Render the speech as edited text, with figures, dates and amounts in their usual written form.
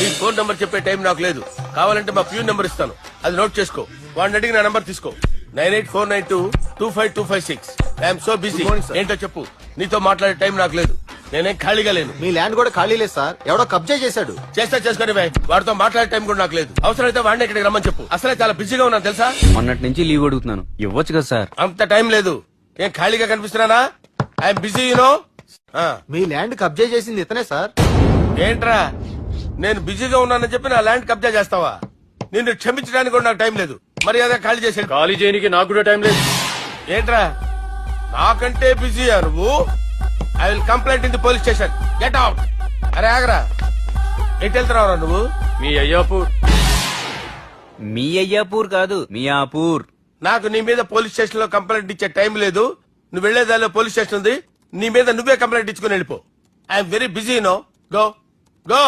నీ phone number చెప్పే time నాకు లేదు. కావాలంటే మా ప్యూన్ నంబర్ ఇస్తాను, అది నోట్ చేసుకో. వాడిని అడిగి నా నంబర్ తీసుకో. 9849225256. I'm so busy. ఏంటో చెప్పు. నీతో మాట్లాడే టైం నాకు లేదు. నేనేం ఖాళీగా లేను. మీ ల్యాండ్ కూడా ఖాళీ లేదు సార్, ఎవడో కబ్జా చేశాడు. చేస్తా చేసుకుని బాయ్. వాడితో మాట్లాడే టైం కూడా నాకు లేదు. అవసరమైతే వాడిని ఇక్కడికి రమ్మని చెప్పు. అసలే చాలా బిజీగా ఉన్నాను తెలుసా. మొన్నటి నుంచి లీవ్ అడుగుతున్నాను, ఇవ్వచ్చు కదా సార్. అంత టైం లేదు. ఏం ఖాళీగా కనిపిస్తున్నానా? I'm busy you know. మీ ల్యాండ్ కబ్జా చేసింది ఇతనే సార్. ఏంట్రా నేను బిజీగా ఉన్నానని చెప్పి నా ల్యాండ్ కబ్జా చేస్తావా? నిన్ను క్షమించడానికి కూడా నాకు టైం లేదు. మర్యాద ఖాళీ చేసాడు. ఖాళీ చేయడానికి నాకు కూడా టైం లేదు. ఏంట్రా నాకంటే బిజీయా నువ్వు? I will complaint in the police station. Get out. అరే ఆగరా, ఎటు వెళ్తున్నావురా నువ్వు? మీ అయ్యాపూర్. మీ అయ్యాపూర్ కాదు, మియాపూర్. నాకు నీ మీద పోలీస్ స్టేషన్ లో కంప్లైంట్ ఇచ్చే టైం లేదు. నువ్వు వెళ్లేదాలో పోలీస్ స్టేషన్ ఉంది. నీ మీద నువ్వే కంప్లైంట్ ఇచ్చుకుని వెళ్ళిపో. I'm very busy no. Go go.